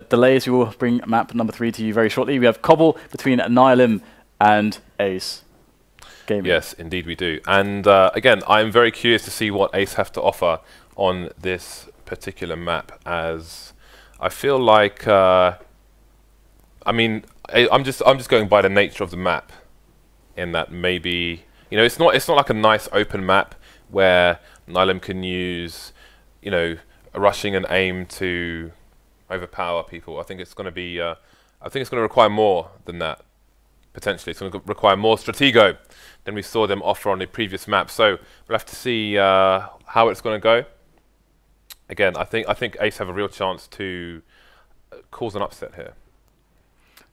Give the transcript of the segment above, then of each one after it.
delays, we will bring map number 3 to you very shortly. We have Cobble between Nihilum and Ace Gaming. Yes, indeed we do. And again, I'm very curious to see what Ace have to offer on this particular map, as I feel like, I mean, I'm just going by the nature of the map, in that maybe, you know, it's not like a nice open map where Nihilum can use, you know, rushing and aim to overpower people. I think it's going to be, I think it's going to require more than that. Potentially, it's going to require more stratego than we saw them offer on the previous map. So we'll have to see how it's going to go. Again, I think Ace have a real chance to cause an upset here.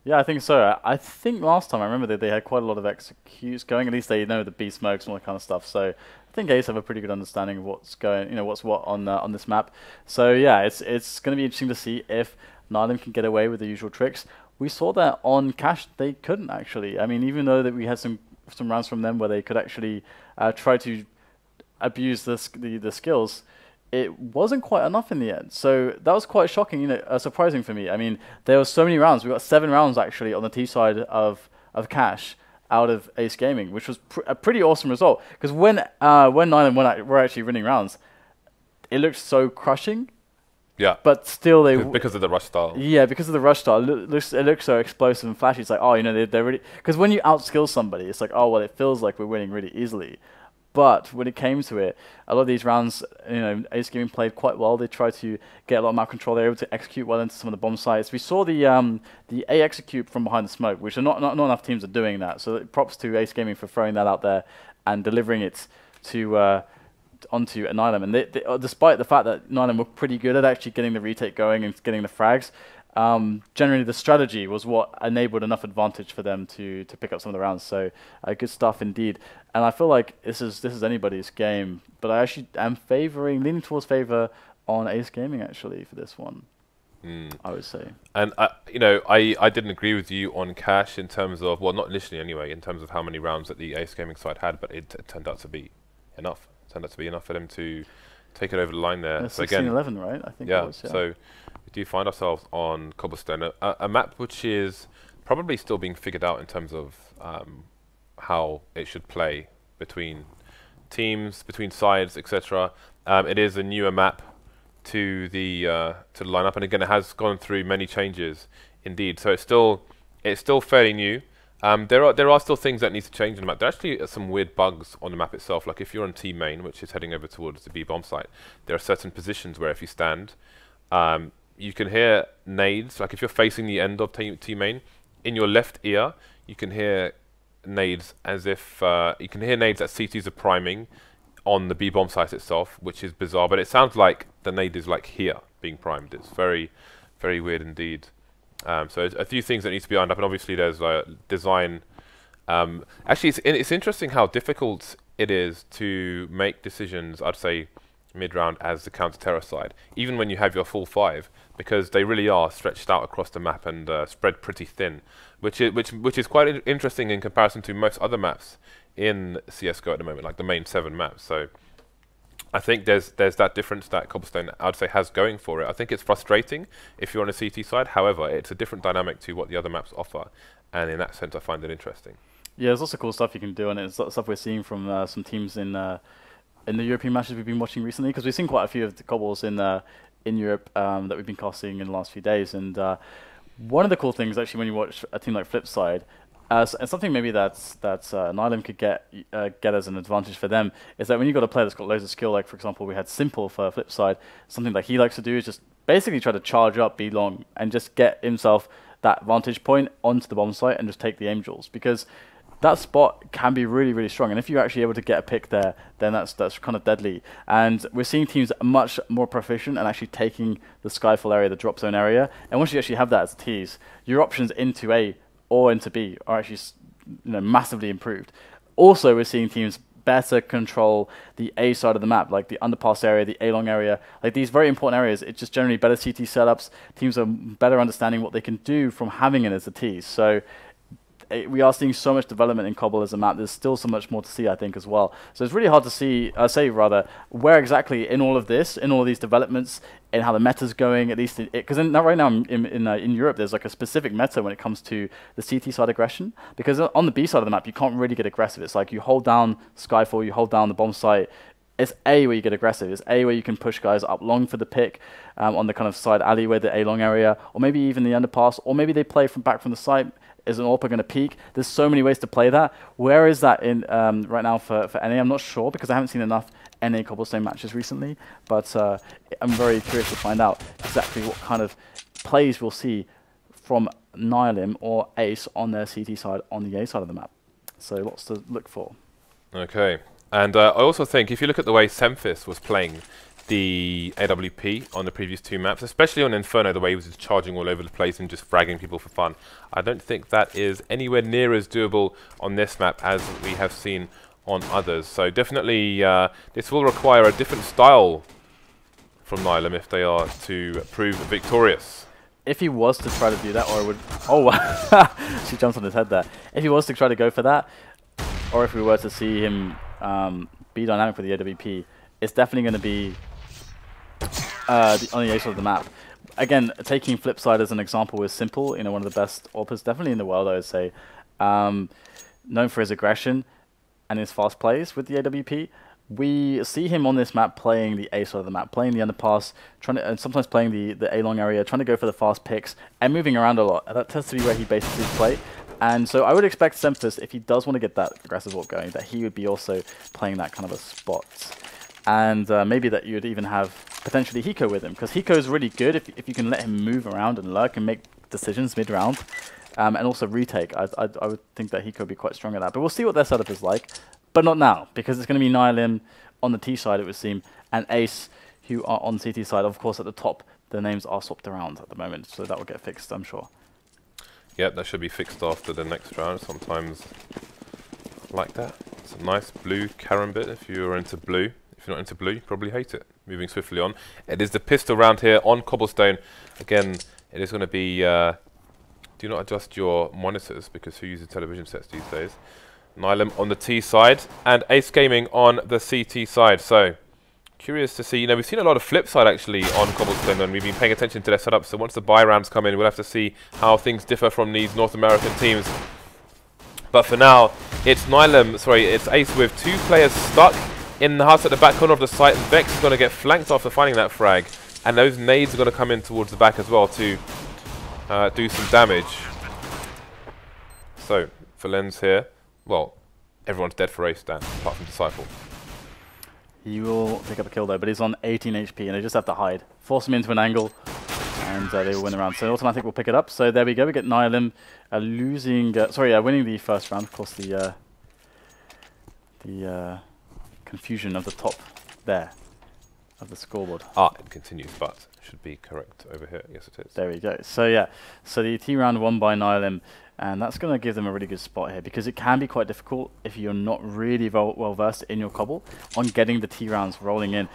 Yeah, I think so. I think last time I remember that they had quite a lot of executes going. At least they know the B smokes and all that kind of stuff. So I think Ace have a pretty good understanding of what's going, you know, what's what on this map. So yeah, it's going to be interesting to see if Nihilum can get away with the usual tricks. We saw that on Cash they couldn't actually. I mean, even though that we had some rounds from them where they could actually try to abuse the skills, it wasn't quite enough in the end. So that was quite shocking, you know, surprising for me. I mean, there were so many rounds. We got 7 rounds actually on the T side of Cash out of Ace Gaming, which was a pretty awesome result. Because when Nihilum were actually winning rounds, it looked so crushing. Yeah, but still they because of the rush style. Yeah, because of the rush style, it looks so explosive and flashy. It's like, oh, you know, they're really, because when you outskill somebody, it's like, oh well, it feels like we're winning really easily. But when it came to it, a lot of these rounds, you know, Ace Gaming played quite well. They tried to get a lot of map control. They were able to execute well into some of the bomb sites. We saw the A execute from behind the smoke, which are not enough teams are doing that. So props to Ace Gaming for throwing that out there and delivering it to onto Nihilum. And they, despite the fact that Nihilum were pretty good at actually getting the retake going and getting the frags, generally the strategy was what enabled enough advantage for them to pick up some of the rounds. So good stuff indeed. And I feel like this is anybody's game, but I actually am leaning towards favor on Ace Gaming actually for this one. I would say. And you know, I didn't agree with you on Cash in terms of, well, not initially anyway, in terms of how many rounds that the Ace Gaming side had, but it turned out to be enough. Turned out to be enough for them to take it over the line there. So 16-11, right? I think yeah, it was, yeah. So we do find ourselves on Cobblestone, a map which is probably still being figured out in terms of how it should play between teams, between sides, etc. It is a newer map to the lineup, and again, it has gone through many changes indeed. So it's still fairly new. There are still things that need to change in the map. There are actually some weird bugs on the map itself. Like if you're on T main, which is heading over towards the B bomb site, there are certain positions where if you stand, you can hear nades. Like if you're facing the end of T main, in your left ear, you can hear nades as if you can hear nades that CTs are priming on the B bomb site itself, which is bizarre. But it sounds like the nade is like here being primed. It's very, very weird indeed. So a few things that need to be ironed up, and obviously there's design. Actually, it's interesting how difficult it is to make decisions, I'd say, mid-round as the counter-terror side, even when you have your full 5, because they really are stretched out across the map and spread pretty thin, which is quite interesting in comparison to most other maps in CS:GO at the moment, like the main 7 maps. So I think there's that difference that Cobblestone, I'd say, has going for it. I think it's frustrating if you're on a CT side. However, it's a different dynamic to what the other maps offer, and in that sense, I find it interesting. Yeah, there's also cool stuff you can do, and it's stuff we're seeing from some teams in the European matches we've been watching recently, because we've seen quite a few of the Cobbles in Europe that we've been casting in the last few days. And one of the cool things, actually, when you watch a team like Flipside, and something maybe that's Nihilum could get as an advantage for them, is that when you've got a player that's got loads of skill, like for example we had Simple for Flipside, something that he likes to do is just basically try to charge up B long and just get himself that vantage point onto the bomb site and just take the aim jewels, because that spot can be really, really strong. And if you're actually able to get a pick there, then that's kind of deadly. And we're seeing teams much more proficient and actually taking the Skyfall area, the drop zone area. And once you actually have that as a tease, your options into A or into B are actually, you know, massively improved. Also, we're seeing teams better control the A side of the map, like the underpass area, the A long area, like these very important areas. It's just generally better CT setups. Teams are better understanding what they can do from having it as a tease. So we are seeing so much development in Cobble as a map. There's still so much more to see, I think, as well. So it's really hard to say where exactly in all of this, in all of these developments, and how the meta's going, at least, because right now in Europe, there's like a specific meta when it comes to the CT side aggression, because on the B side of the map, you can't really get aggressive. It's like you hold down Skyfall, you hold down the bomb site. It's A where you get aggressive. It's A where you can push guys up long for the pick on the kind of side alleyway, the A long area, or maybe even the underpass, or maybe they play from back from the side. Is an AWPer going to peek? There's so many ways to play that. Where is that in right now for NA? I'm not sure because I haven't seen enough NA Cobblestone matches recently, but I'm very curious to find out exactly what kind of plays we'll see from Nihilum or Ace on their CT side on the A side of the map. So lots to look for. Okay. And I also think if you look at the way SEMPHIS was playing the AWP on the previous 2 maps, especially on Inferno, the way he was just charging all over the place and just fragging people for fun, I don't think that is anywhere near as doable on this map as we have seen on others. So definitely this will require a different style from Nihilum if they are to prove victorious. If he was to try to do that, or it would... Oh, she jumps on his head there. If he was to try to go for that, or if we were to see him be dynamic with the AWP, it's definitely going to be on the A side of the map. Again, taking Flipside as an example is simple. You know, one of the best AWPers definitely in the world, I would say. Known for his aggression and his fast plays with the AWP. We see him on this map playing the A side of the map, playing the underpass, and sometimes playing the A long area, trying to go for the fast picks and moving around a lot. That tends to be where he basically plays. And so I would expect SEMPHIS, if he does want to get that aggressive AWP going, that he would be also playing that kind of a spot. And maybe that you would even have potentially Hiko with him, because Hiko is really good if you can let him move around and lurk and make decisions mid-round, and also retake. I would think that Hiko would be quite strong at that. But we'll see what their setup is like, but not now, because it's going to be Nihilum on the T side, it would seem, and Ace, who are on CT side. Of course, at the top, the names are swapped around at the moment, so that will get fixed, I'm sure. Yeah, that should be fixed after the next round, sometimes like that. It's a nice blue Karambit if you're into blue. If you're not into blue, you probably hate it. Moving swiftly on. It is the pistol round here on Cobblestone. Again, it is going to be... do not adjust your monitors, because who uses television sets these days? Nihilum on the T side, and Ace Gaming on the CT side. So, curious to see. You know, we've seen a lot of flip side actually on Cobblestone, and we've been paying attention to their setup. So once the buy rounds come in, we'll have to see how things differ from these North American teams. But for now, it's it's Ace with 2 players stuck in the house at the back corner of the site. Vex is going to get flanked after finding that frag, and those nades are going to come in towards the back as well to do some damage. So, valens here. Well, everyone's dead for Ace Dan, apart from decipLe. He will pick up a kill though, but he's on 18 HP, and they just have to hide. Force him into an angle, and they will win the round. So autimatic will pick it up. So there we go. We get Nihilum winning the first round. Of course, the confusion of the top there of the scoreboard. It continues, but should be correct over here. Yes, it is. There we go. So yeah, so the T round won by Nihilum, and that's going to give them a really good spot here, because it can be quite difficult if you're not really well versed in your Cobble on getting the T rounds rolling in.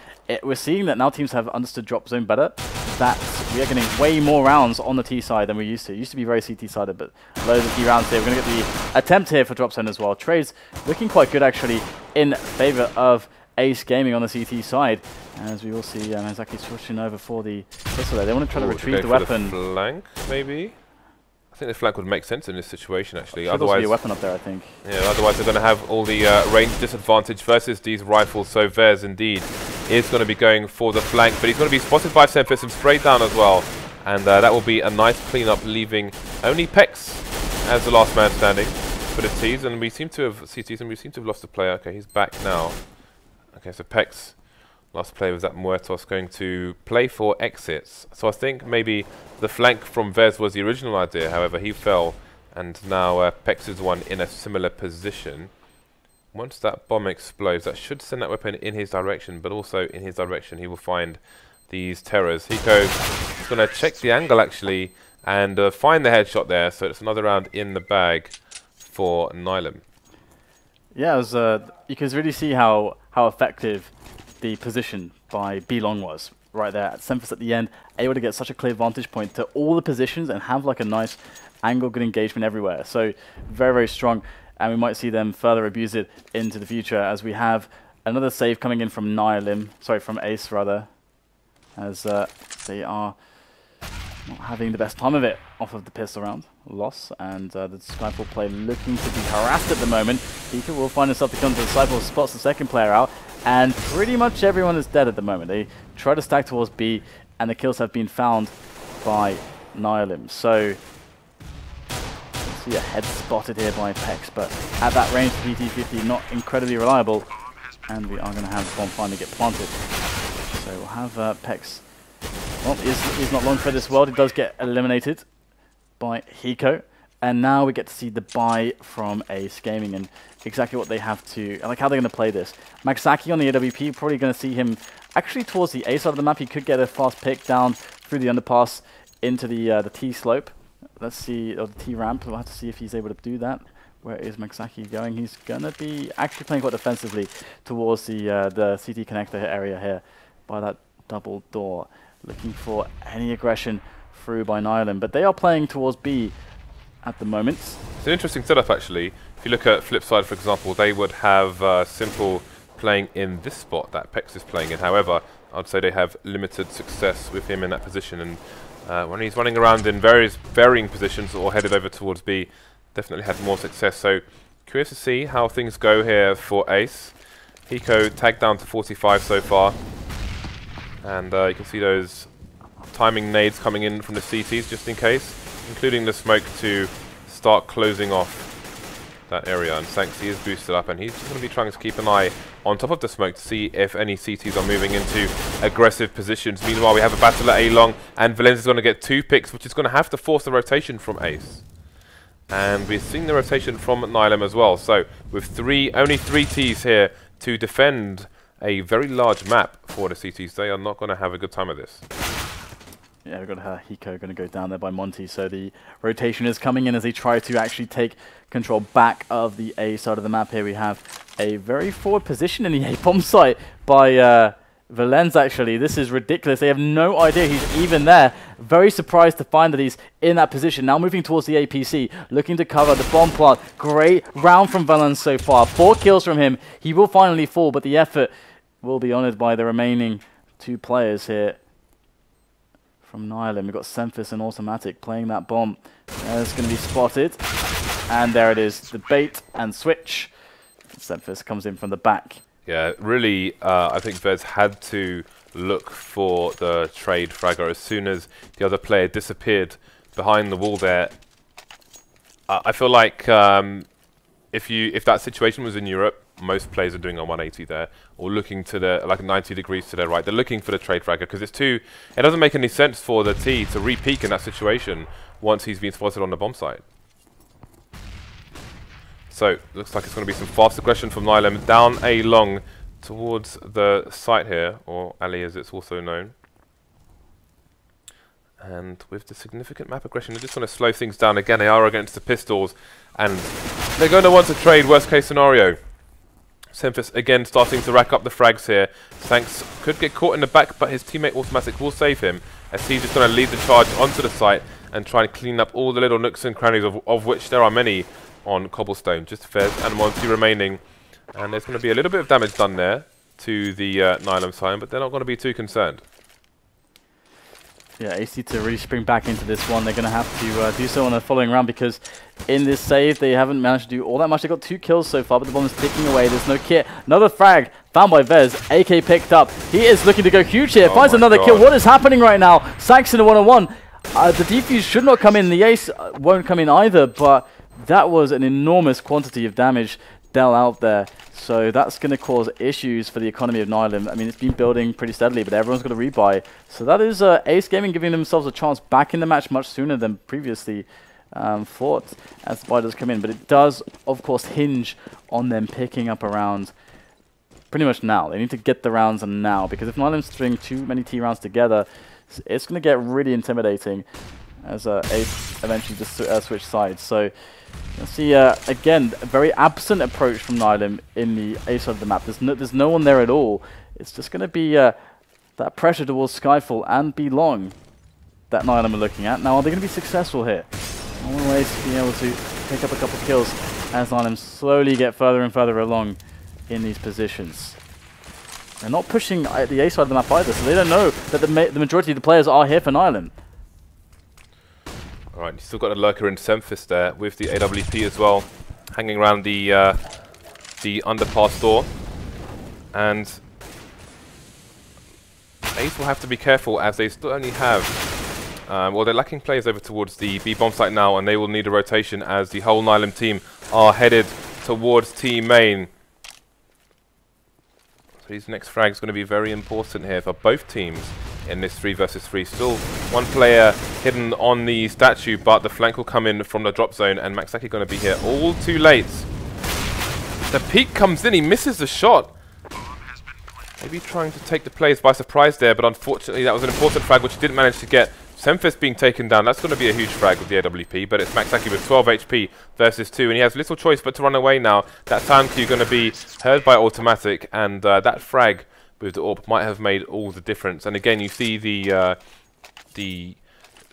We're seeing that now teams have understood drop zone better, that we are getting way more rounds on the T side than we used to. It used to be very CT sided, but loads of T rounds here. We're going to get the attempt here for drop zone as well. Trades looking quite good actually in favor of Ace Gaming on the CT side, as we will see Maxaki switching over for the pistol there. They want to try to retrieve the weapon. The flank, maybe? I think the flank would make sense in this situation, actually. Should otherwise, also be a weapon up there, I think. Yeah, otherwise they're going to have all the range disadvantage versus these rifles. So Vez, indeed, is going to be going for the flank, but he's going to be spotted by SEMPHIS and sprayed down as well. And that will be a nice cleanup, leaving only PEX as the last man standing for the T's. And we seem to have CTs, and we seem to have lost a player. Okay, he's back now. Okay, so PEX, last play was that muertos, going to play for exits. So I think maybe the flank from Vez was the original idea. However, he fell, and now PEX is one in a similar position. Once that bomb explodes, that should send that weapon in his direction, but also in his direction he will find these terrors. Hiko is going to check the angle actually and find the headshot there. So it's another round in the bag for Nihilum. Yeah, it was, you can really see how effective the position by B Long was. right there. SEMPHIS at the end, able to get such a clear vantage point to all the positions and have like a nice angle, good engagement everywhere. So very, very strong. And we might see them further abuse it into the future as we have another save coming in from Nihilum, sorry, from Ace rather, as they are not having the best time of it off of the pistol round loss, and the decipLe play looking to be harassed at the moment. Hiko will find himself to come to decipLe, spots the second player out, and pretty much everyone is dead at the moment. They try to stack towards B, and the kills have been found by Nihilum. So see a head spotted here by PEX, but at that range, PT50 not incredibly reliable, and we are going to have the bomb finally get planted. So we'll have PEX. Well, he's not long for this world. He does get eliminated by Hiko, and now we get to see the buy from Ace Gaming and exactly what they have to, like how they're going to play this. Maxaki on the AWP, probably going to see him actually towards the A side of the map. He could get a fast pick down through the underpass into the T slope. Let's see, or the T ramp. We'll have to see if he's able to do that. Where is Maxaki going? He's going to be actually playing quite defensively towards the CT connector area here by that double door, looking for any aggression through by Nihilum. But they are playing towards B at the moment. It's an interesting setup, actually. If you look at Flipside, for example, they would have Simple playing in this spot that PEX is playing in. However, I'd say they have limited success with him in that position, and when he's running around in varying positions or headed over towards B, definitely had more success. So curious to see how things go here for Ace. Hiko tagged down to 45 so far, and you can see those timing nades coming in from the CTs just in case, including the smoke to start closing off that area. And sancz is boosted up, and he's just going to be trying to keep an eye on top of the smoke to see if any CTs are moving into aggressive positions. Meanwhile, we have a battle at A long, and valens is going to get 2 picks, which is going to have to force the rotation from Ace. And we're seeing the rotation from Nihilum as well. So with only 3 Ts here to defend a very large map for the CTs, they are not going to have a good time of this. Yeah, we've got Hiko going to go down there by montE, so the rotation is coming in as they try to actually take control back of the A side of the map. Here we have a very forward position in the A bomb site by valens, actually. This is ridiculous. They have no idea he's even there. Very surprised to find that he's in that position. Now moving towards the APC, looking to cover the bomb plant. Great round from valens so far. 4 kills from him. He will finally fall, but the effort will be honoured by the remaining 2 players here. From Nihilum, we've got SEMPHIS and autimatic playing that bomb. It's going to be spotted. And there it is, the bait and switch. SEMPHIS comes in from the back. Yeah, really, I think Vez had to look for the trade fragger as soon as the other player disappeared behind the wall there. I feel like if that situation was in Europe, most players are doing a 180 there, or looking to the like 90 degrees to their right. They're looking for the trade fragger because it doesn't make any sense for the T to re-peek in that situation once he's been spotted on the bomb site. So looks like it's going to be some fast aggression from Nihilum down A long towards the site here, or alley as it's also known. And with the significant map aggression, they're just going to slow things down again. They are against the pistols, and they're going to want to trade worst case scenario. SEMPHIS again starting to rack up the frags here. sancz could get caught in the back, but his teammate autimatic will save him, as he's just going to lead the charge onto the site and try and clean up all the little nooks and crannies, of which there are many on Cobblestone. Just Fez and montE remaining, and there's going to be a little bit of damage done there to the Nihilum side, but they're not going to be too concerned. Yeah, AC to really spring back into this one. They're going to have to do so on the following round, because in this save, they haven't managed to do all that much. They got 2 kills so far, but the bomb is ticking away. There's no kit. Another frag found by Vez. AK picked up. He is looking to go huge here. Finds another kill. What is happening right now? sancz in a 1-on-1. The defuse should not come in. The ace won't come in either, but that was an enormous quantity of damage dealt out there. So that's going to cause issues for the economy of Nihilum. I mean, it's been building pretty steadily, but everyone's got to rebuy. So that is Ace Gaming giving themselves a chance back in the match much sooner than previously thought as the buy does come in. But it does, of course, hinge on them picking up a round pretty much now. They need to get the rounds now, because if Nihilum string too many T rounds together, it's going to get really intimidating as Ace eventually just switch sides. So let's see, again, a very absent approach from Nihilum in the A side of the map. There's no one there at all. It's just going to be that pressure towards Skyfall and Belong that Nihilum are looking at. Now, are they going to be successful here? One of the ways to be able to pick up a couple of kills as Nihilum slowly get further and further along in these positions. They're not pushing the A side of the map either, so they don't know that the majority of the players are here for Nihilum. Alright, you still got a lurker in SEMPHIS there with the AWP as well, hanging around the underpass door. And Ace will have to be careful as they still only have, well, they're lacking players over towards the B bomb site now, and they will need a rotation as the whole Nihilum team are headed towards Team Main. So these next frags are going to be very important here for both teams in this 3 versus 3. Still one player hidden on the statue, but the flank will come in from the drop zone, and Maxaki going to be here all too late. The peek comes in, he misses the shot. Maybe trying to take the players by surprise there, but unfortunately that was an important frag which he didn't manage to get. SEMPHIS being taken down, that's going to be a huge frag with the AWP, but it's Maxaki with 12 HP versus 2, and he has little choice but to run away now. That sound cue going to be heard by autimatic, and that frag with the AWP might have made all the difference. And again, you see the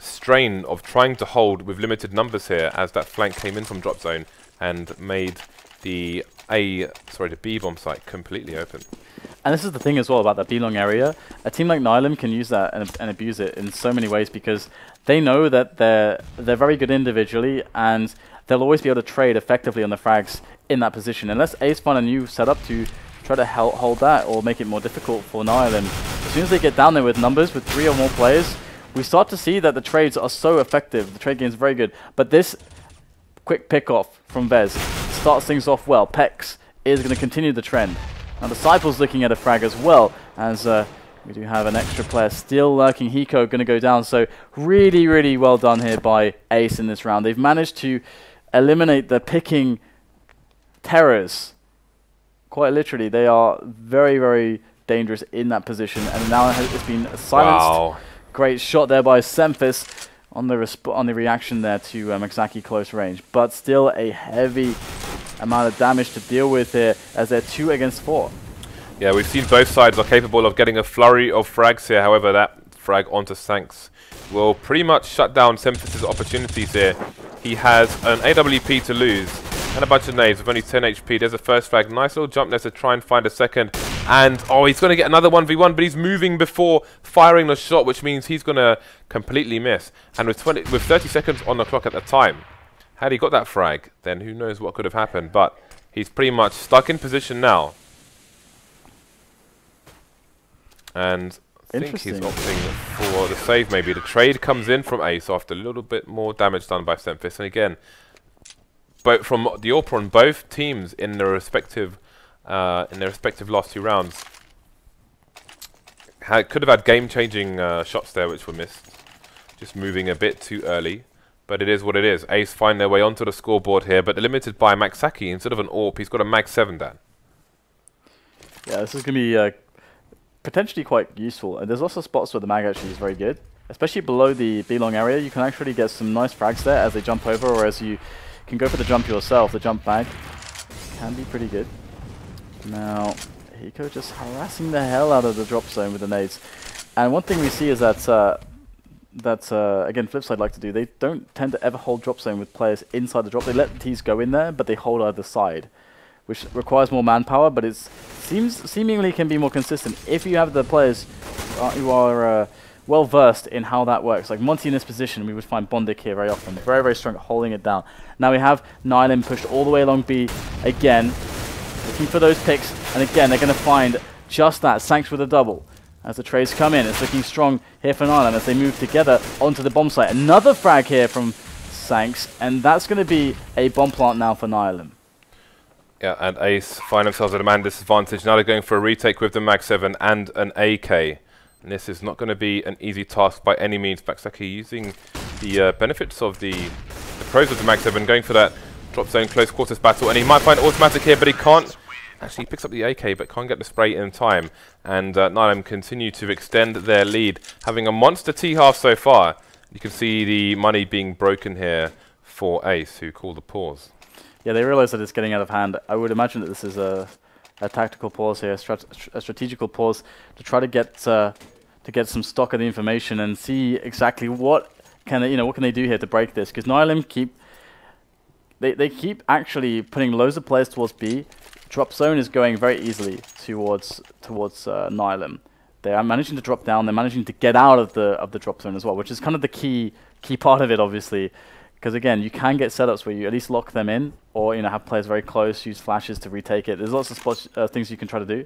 strain of trying to hold with limited numbers here as that flank came in from drop zone and made the B bomb site completely open. And this is the thing as well about that B-long area. A team like Nihilum can use that and abuse it in so many ways because they know that they're very good individually and they'll always be able to trade effectively on the frags in that position. Unless Ace find a new setup to try to hold that or make it more difficult for Nihilum, as soon as they get down there with numbers, with 3 or more players, we start to see that the trades are so effective. The trade game is very good. But this quick pick-off from Vez starts things off well. PEX is going to continue the trend. Now decipLe's looking at a frag as well, as we do have an extra player still lurking. Hiko going to go down, so really, really well done here by Ace in this round. They've managed to eliminate the picking terrors. Quite literally, they are very, very dangerous in that position, and now it's been silenced. Wow. Great shot there by SEMPHIS on the reaction there to Maxaki close range, but still a heavy amount of damage to deal with here as they're 2 against 4. Yeah, we've seen both sides are capable of getting a flurry of frags here. However, that frag onto sancz will pretty much shut down SEMPHIS' opportunities here. He has an AWP to lose and a bunch of nades with only 10 HP. There's a first frag. Nice little jump there to try and find a second. And, oh, he's going to get another 1v1, but he's moving before firing the shot, which means he's going to completely miss. And with 30 seconds on the clock at the time, had he got that frag, then who knows what could have happened. But he's pretty much stuck in position now. And I think he's opting for the save maybe. The trade comes in from Ace after a little bit more damage done by SEMPHIS. And again, from the AWP on both teams in their respective last 2 rounds, could have had game-changing shots there which were missed. Just moving a bit too early. But it is what it is. Ace find their way onto the scoreboard here, but they're limited by Maxaki. Instead of an AWP, he's got a Mag 7 down. Yeah, this is going to be potentially quite useful. And there's also spots where the Mag actually is very good. Especially below the B-long area, you can actually get some nice frags there as they jump over, or as you can go for the jump yourself. The jump bag can be pretty good. Now, Hiko just harassing the hell out of the drop zone with the nades. And one thing we see is that again, Flipside like to do, they don't tend to ever hold drop zone with players inside the drop. They let the T's go in there, but they hold either side, which requires more manpower, but it seemingly can be more consistent if you have the players who are well versed in how that works. Like montE in this position, we would find montE here very often. Very, very strong at holding it down. Now we have Nihilum pushed all the way along B again, looking for those picks, and again they're going to find just that, sancz with a double. As the trades come in, it's looking strong here for Nihilum as they move together onto the bomb site. Another frag here from sancz, and that's going to be a bomb plant now for Nihilum. Yeah, and Ace find themselves at a man disadvantage. Now they're going for a retake with the Mag 7 and an AK. And this is not going to be an easy task by any means. Maxaki using the benefits of the pros of the Mag 7, going for that drop zone close quarters battle. And he might find autimatic here, but he can't. Actually, he picks up the AK, but can't get the spray in time. And Nihilum continue to extend their lead, having a monster T-half so far. You can see the money being broken here for Ace, who called the pause. Yeah, they realize that it's getting out of hand. I would imagine that this is a tactical pause here, a strategical pause to try to get to get some stock of the information and see exactly what can they, what can they do here to break this, because Nihilum they keep actually putting loads of players towards B. Drop zone is going very easily towards Nihilum. They are managing to drop down. They're managing to get out of the drop zone as well, which is kind of the key part of it, obviously. Because again, you can get setups where you at least lock them in, or have players very close, use flashes to retake it. There's lots of spots, things you can try to do.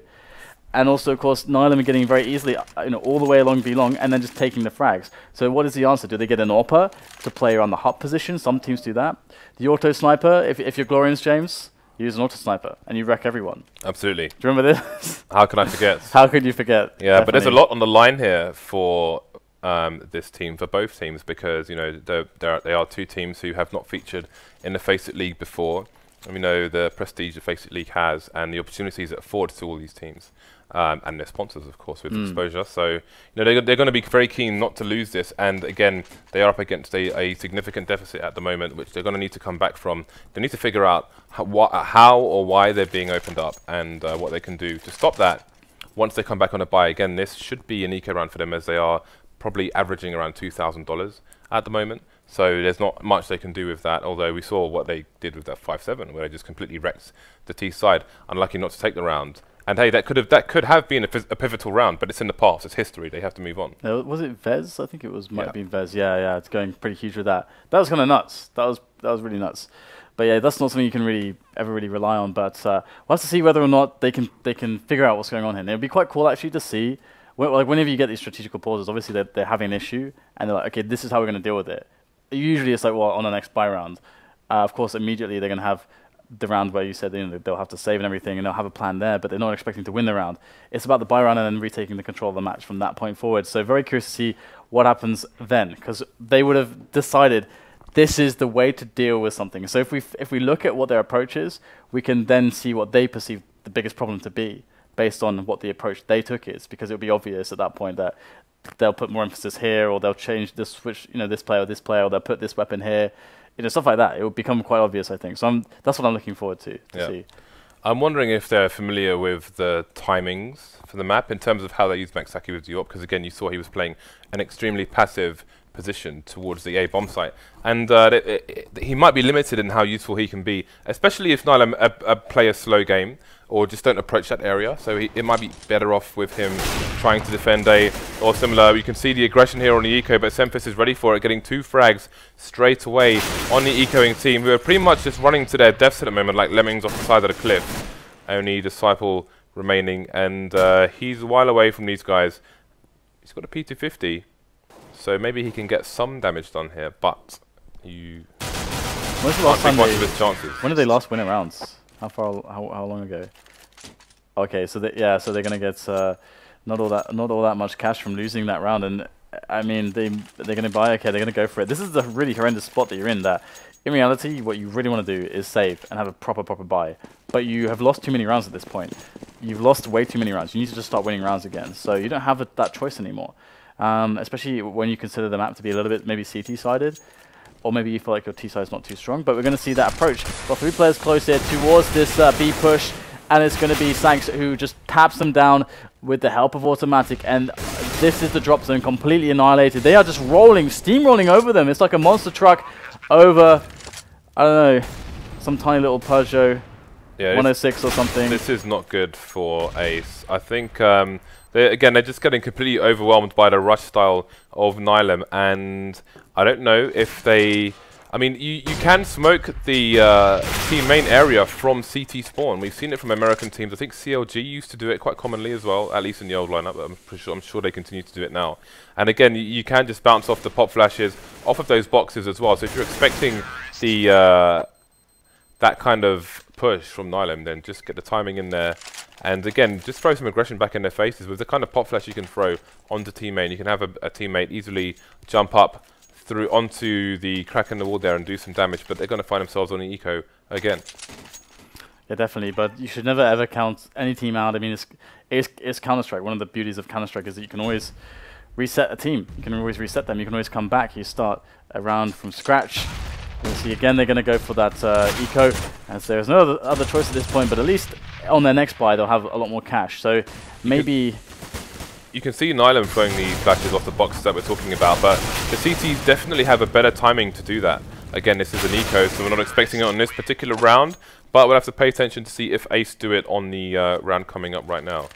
And also, of course, Nihilum are getting very easily, all the way along B long, and then just taking the frags. So what is the answer? Do they get an AWPer to play around the hub position? Some teams do that. The auto sniper, if you're Glorians, James, you use an auto sniper and you wreck everyone. Absolutely. Do you remember this? How can I forget? How could you forget? Yeah, Definitely. but there's a lot on the line here for this team, for both teams, because they are two teams who have not featured in the FACEIT League before, and we know the prestige the FACEIT League has and the opportunities it affords to all these teams. And their sponsors, of course, with exposure. So, they're going to be very keen not to lose this. And again, they are up against a significant deficit at the moment, which they're going to need to come back from. They need to figure out how or why they're being opened up, and what they can do to stop that. Once they come back on a buy again, this should be an eco round for them, as they are probably averaging around $2,000 at the moment. So there's not much they can do with that, although we saw what they did with that 5-7, where they just completely wrecked the T side. Unlucky not to take the round. And hey, that could have been a pivotal round, but it's in the past. It's history. They have to move on. Was it Vez? I think it might have been Vez. Yeah, it's going pretty huge with that. That was kind of nuts. That was really nuts. But yeah, that's not something you can ever really rely on. But we'll have to see whether or not they can figure out what's going on here. And it'd be quite cool actually to see. Whenever you get these strategical pauses, obviously they're having an issue, and they're like, okay, this is how we're going to deal with it. Usually it's like, well, on the next buy round. Of course, immediately they're going to have the round where you said they'll have to save and everything, and they'll have a plan there, but they're not expecting to win the round. It's about the buy round and then retaking the control of the match from that point forward. So very curious to see what happens then, because they would have decided this is the way to deal with something. So if we look at what their approach is, we can then see what they perceive the biggest problem to be based on what the approach they took is, because it'll be obvious at that point that they'll put more emphasis here, or they'll change this switch, this player, or they'll put this weapon here. Stuff like that. It will become quite obvious, I think. So that's what I'm looking forward to see. I'm wondering if they're familiar with the timings for the map in terms of how they use Maxaki with the AWP, because again, you saw he was playing an extremely passive position towards the A bomb site, and he might be limited in how useful he can be, especially if Nihilum play a slow game or just don't approach that area. So it might be better off with him trying to defend A or similar. You can see the aggression here on the eco, but SEMPHIS is ready for it, getting 2 frags straight away on the ecoing team, who are pretty much just running to their deaths at the moment, like lemmings off the side of the cliff. Only decipLe remaining, and he's a while away from these guys. He's got a P250, so maybe he can get some damage done here, but you When's the last time much of his chances. When did they last win a rounds? How long ago? Okay, so they're gonna get not all that much cash from losing that round, and I mean they're gonna buy. Okay, they're gonna go for it. This is the really horrendous spot that you're in. That in reality, what you really want to do is save and have a proper buy. But you have lost too many rounds at this point. You've lost way too many rounds. You need to just start winning rounds again. So you don't have that choice anymore. Especially when you consider the map to be a little bit maybe CT sided. Or maybe you feel like your T side is not too strong, but we're going to see that approach. Got 3 players close here towards this B push, and it's going to be sancz who just taps them down with the help of autimatic, and this is the drop zone completely annihilated. They are just steamrolling over them. It's like a monster truck over, I don't know, some tiny little Peugeot 106 or something. This is not good for Ace. I think, they're just getting completely overwhelmed by the rush style of Nihilum, and I don't know if they... I mean, you can smoke the team main area from CT spawn. We've seen it from American teams. I think CLG used to do it quite commonly as well, at least in the old lineup. But I'm sure they continue to do it now. And again, you can just bounce off the pop flashes off of those boxes as well. So if you're expecting the that kind of push from Nihilum, then just get the timing in there. And again, just throw some aggression back in their faces. With the kind of pop flash you can throw onto teammate, you can have a teammate easily jump up through onto the crack in the wall there and do some damage, but they're going to find themselves on the eco again. Yeah, definitely, but you should never ever count any team out. I mean, it's Counter-Strike. One of the beauties of Counter-Strike is that you can always reset a team. You can always reset them. You can always come back. You start a round from scratch. You'll see again they're going to go for that eco, as there's no other choice at this point, but at least on their next buy they'll have a lot more cash. So maybe you can see Nihilum throwing these flashes off the boxes that we're talking about, but the CTs definitely have a better timing to do that. Again, this is an eco, so we're not expecting it on this particular round, but we'll have to pay attention to see if Ace do it on the round coming up right now.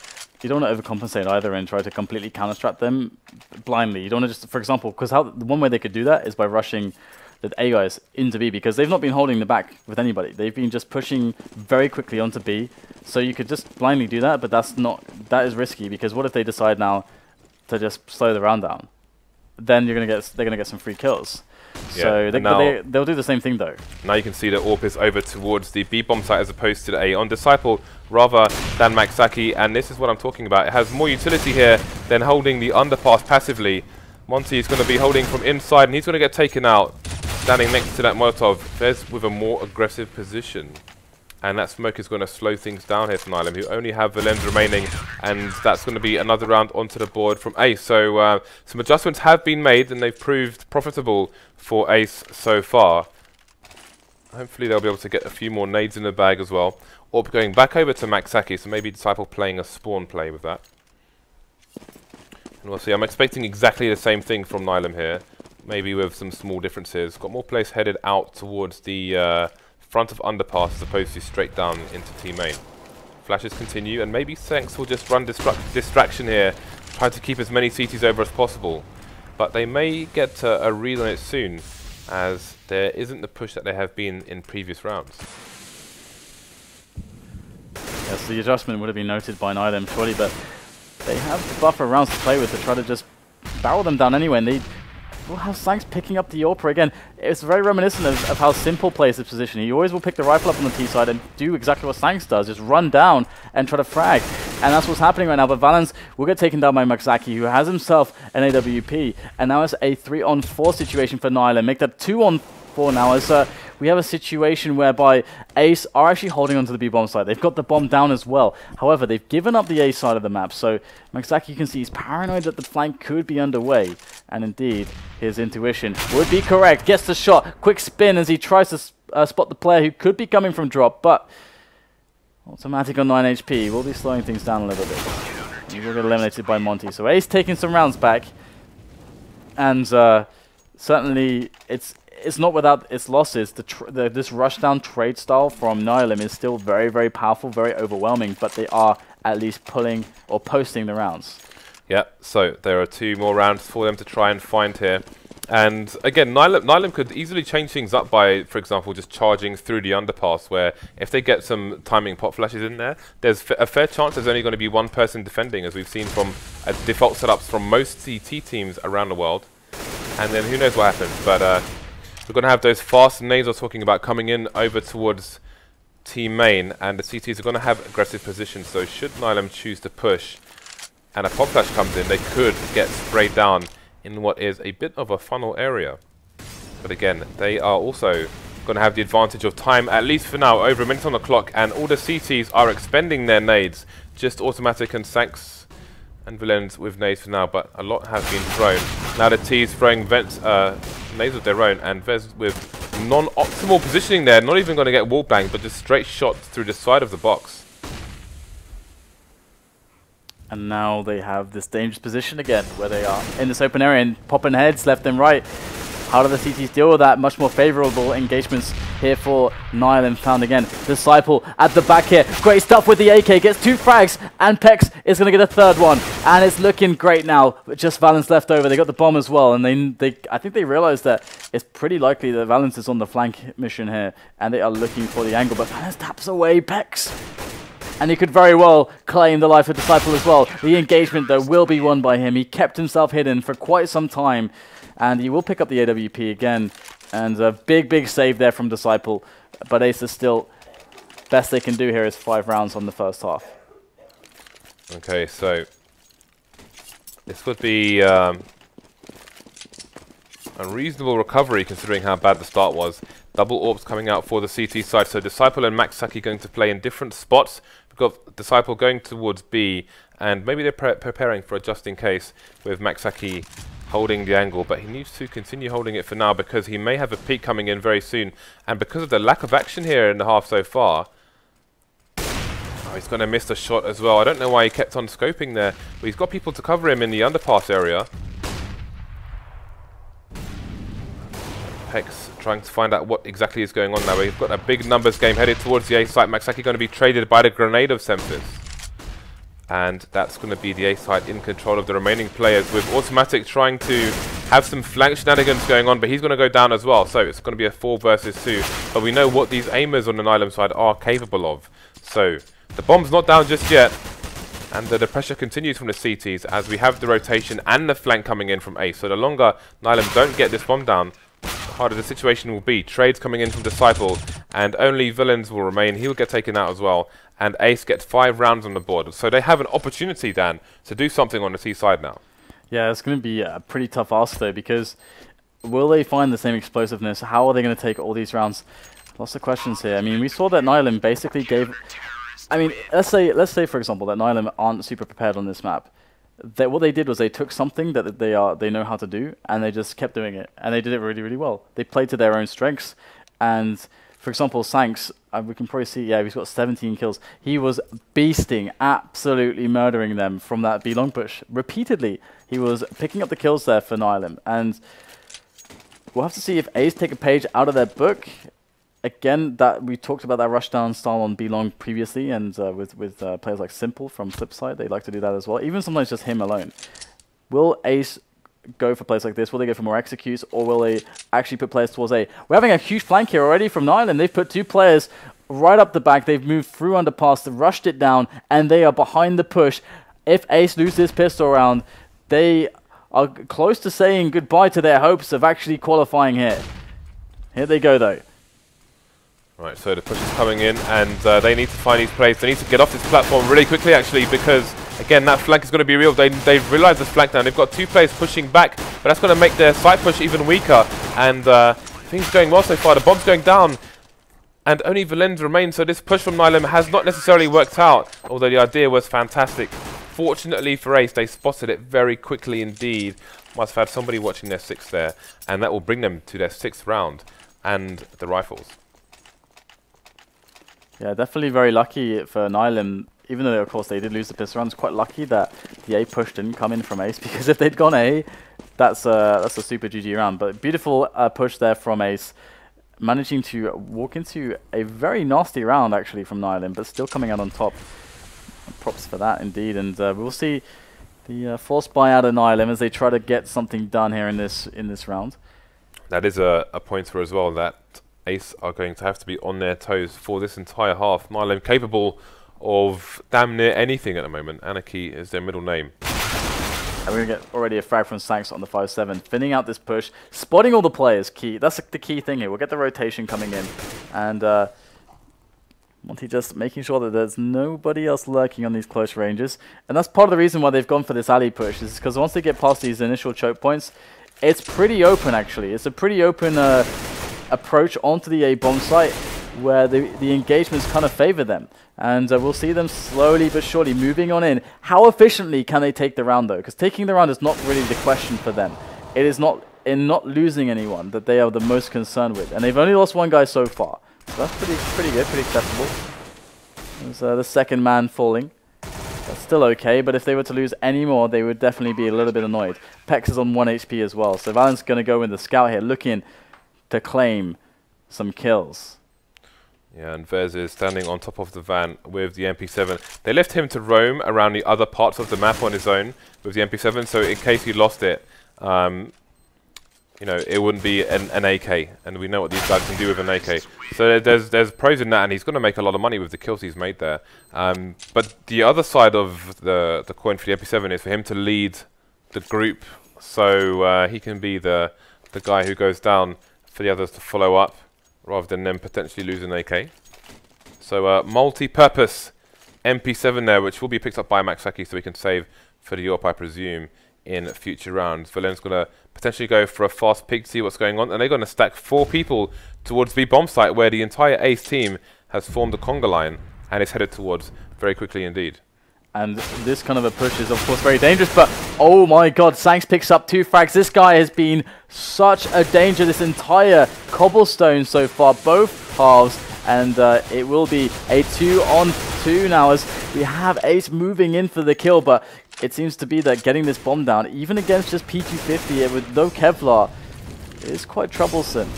You don't want to overcompensate either and try to completely counter-strat them blindly. You don't want to just, for example, because the one way they could do that is by rushing the A guys into B, because they've not been holding the back with anybody. They've been just pushing very quickly onto B. So you could just blindly do that, but that is risky, because what if they decide now to just slow the round down? Then they're gonna get some free kills. Yeah, so they'll do the same thing though. Now you can see that AWP is over towards the B bomb site as opposed to the A on decipLe rather than Maxaki, and this is what I'm talking about. It has more utility here than holding the underpass passively. montE is going to be holding from inside, and he's going to get taken out, standing next to that Molotov. Vez with a more aggressive position. And that smoke is going to slow things down here for Nihilum, who only have valens remaining, and that's going to be another round onto the board from Ace. So some adjustments have been made, and they've proved profitable for Ace so far. Hopefully they'll be able to get a few more nades in the bag as well. Or going back over to Maxaki, so maybe decipLe playing a spawn play with that. And we'll see. I'm expecting exactly the same thing from Nihilum here, maybe with some small differences. Got more players headed out towards the front of underpass as opposed to straight down into team main. Flashes continue, and maybe sancz will just run distraction here, try to keep as many CTs over as possible. But they may get a read on it soon, as there isn't the push that there have been in previous rounds. Yes, the adjustment would have been noted by Nihilum surely, but they have the buffer rounds to play with to try to just barrel them down anyway, and they will have sancz picking up the AWP again. It's very reminiscent of how simple plays this position. He always will pick the rifle up on the T side and do exactly what sancz does, just run down and try to frag. And that's what's happening right now. But valens will get taken down by Maxaki, who has himself an AWP. And now it's a 3-on-4 situation for Nihilum. Make that 2-on-4 now, as we have a situation whereby Ace are actually holding onto the B bomb side. They've got the bomb down as well. However, they've given up the A side of the map. So Maxaki, you can see, he's paranoid that the flank could be underway. And indeed, his intuition would be correct. Gets the shot. Quick spin as he tries to spot the player who could be coming from drop. But autimatic on 9 HP will be slowing things down a little bit. He will get eliminated by montE. So Ace taking some rounds back. And certainly, it's not without its losses. This rushdown trade style from Nihilum is still very, very powerful, very overwhelming, but they are at least pulling or posting the rounds. Yeah, so there are 2 more rounds for them to try and find here. And again, Nihilum could easily change things up by, for example, just charging through the underpass, where if they get some timing pop flashes in there, there's a fair chance there's only going to be one person defending, as we've seen from default setups from most CT teams around the world. And then who knows what happens, but we're going to have those fast nades I was talking about coming in over towards team main, and the CTs are going to have aggressive positions, so should Nihilum choose to push and a pop flash comes in, they could get sprayed down in what is a bit of a funnel area. But again, they are also going to have the advantage of time, at least for now, over a minute on the clock, and all the CTs are expending their nades. Just autimatic and sancz and valens with nades for now, but a lot has been thrown. Now the T's throwing nades of their own, and Vez with non-optimal positioning there, not even going to get wall banged, but just straight shot through the side of the box. And now they have this dangerous position again, where they are in this open area and popping heads left and right. How do the CTs deal with that? Much more favorable engagements here for Nihilum found again. decipLe at the back here. Great stuff with the AK. Gets 2 frags, and PEX is going to get a 3rd one. And it's looking great now. Just valens left over. They got the bomb as well. And I think they realized that it's pretty likely that valens is on the flank mission here. And they are looking for the angle. But valens taps away PEX. And he could very well claim the life of decipLe as well. The engagement, though, will be won by him. He kept himself hidden for quite some time. And he will pick up the AWP again. And a big, big save there from decipLe. But Ace is still, best they can do here is 5 rounds on the first half. Okay, so this would be a reasonable recovery considering how bad the start was. Double AWPs coming out for the CT side. So decipLe and Maxaki going to play in different spots. We've got decipLe going towards B, and maybe they're preparing for a just in case with Maxaki holding the angle, but he needs to continue holding it for now because he may have a peak coming in very soon. And because of the lack of action here in the half so far, He's going to miss the shot as well. I don't know why he kept on scoping there, but he's got people to cover him in the underpass area. PEX trying to find out what exactly is going on now. We've got a big numbers game headed towards the A site. Maxaki going to be traded by the grenade of SEMPHIS. And that's going to be the A site in control of the remaining players, with autimatic trying to have some flank shenanigans going on, but he's going to go down as well. So it's going to be a 4 versus 2. But we know what these aimers on the Nihilum side are capable of. So the bomb's not down just yet. And the pressure continues from the CTs as we have the rotation and the flank coming in from A. So the longer Nihilum don't get this bomb down, the harder the situation will be. Trades coming in from decipLe, and only valens will remain. He'll get taken out as well. And Ace gets 5 rounds on the board. So they have an opportunity, Dan, to do something on the C side now. Yeah, it's going to be a pretty tough ask, though, because will they find the same explosiveness? How are they going to take all these rounds? Lots of questions here. I mean, we saw that Nihilum basically gave... I mean, let's say, for example, that Nihilum aren't super prepared on this map. What they did was they took something that they know how to do, and they just kept doing it. And they did it really, really well. They played to their own strengths. And, for example, sancz, we can probably see, yeah, he's got 17 kills. He was beasting, absolutely murdering them from that B long push. Repeatedly, he was picking up the kills there for Nihilum. And we'll have to see if Ace take a page out of their book. Again, that we talked about that rushdown style on B long previously, and with players like s1mple from Flipside, they like to do that as well. Even sometimes just him alone. Will Ace go for plays like this? Will they go for more executes, or will they actually put players towards A? We're having a huge flank here already from Nihilum. They've put 2 players right up the back. They've moved through underpass, they've rushed it down, and they are behind the push. If Ace loses this pistol round, they are close to saying goodbye to their hopes of actually qualifying here. Here they go, though. Right, so the push is coming in, and they need to find these plays. They need to get off this platform really quickly, actually, because, again, that flank is going to be real. They've realized this flank now. They've got 2 players pushing back, but that's going to make their side push even weaker. And things going well so far. The bomb's going down, and only valens remain. So this push from Nihilum has not necessarily worked out, although the idea was fantastic. Fortunately for Ace, they spotted it very quickly indeed. Must have had somebody watching their 6 there, and that will bring them to their 6th round and the rifles. Yeah, definitely very lucky for Nihilum, even though, of course, they did lose the pistol round. It's quite lucky that the A push didn't come in from Ace, because if they'd gone A, that's a super GG round. But beautiful push there from Ace, managing to walk into a very nasty round, actually, from Nihilum, but still coming out on top. Props for that, indeed. And we'll see the forced buyout of Nihilum as they try to get something done here in this round. That is a pointer as well, that Ace are going to have to be on their toes for this entire half. Nihilum capable of damn near anything at the moment. Anarchy is their middle name. And we're going to get already a frag from sancz on the 5-7. Thinning out this push. Spotting all the players, key. That's the key thing here. We'll get the rotation coming in. And montE just making sure that there's nobody else lurking on these close ranges. And that's part of the reason why they've gone for this alley push. Is because once they get past these initial choke points, it's pretty open, actually. It's a pretty open approach onto the A bomb site, where the engagements kind of favor them. And we'll see them slowly but surely moving on in. How efficiently can they take the round, though? Because taking the round is not really the question for them. It is not in not losing anyone that they are the most concerned with. And they've only lost 1 guy so far. So that's pretty good, pretty acceptable. There's the 2nd man falling. That's still okay, but if they were to lose any more, they would definitely be a little bit annoyed. PEX is on 1 HP as well. So valens going to go in the scout here, looking to claim some kills. Yeah, and Vez is standing on top of the van with the MP7. They left him to roam around the other parts of the map on his own with the MP7, so in case he lost it, you know, it wouldn't be an AK, and we know what these guys can do with an AK. So there's pros in that, and he's going to make a lot of money with the kills he's made there. But the other side of the coin for the MP7 is for him to lead the group, so he can be the guy who goes down for the others to follow up, rather than them potentially lose an AK. So multi-purpose MP7 there, which will be picked up by Maxaki, so we can save for the AWP, I presume, in future rounds. valens going to potentially go for a fast peek to see what's going on, and they're going to stack 4 people towards the bomb site, where the entire Ace team has formed a conga line and is headed towards very quickly indeed. And this kind of a push is, of course, very dangerous, but oh my god, sancz picks up 2 frags. This guy has been such a danger this entire Cobblestone so far, both halves, and it will be a 2-on-2 2 now as we have Ace moving in for the kill, but it seems to be that getting this bomb down, even against just P250 with no Kevlar, is quite troublesome.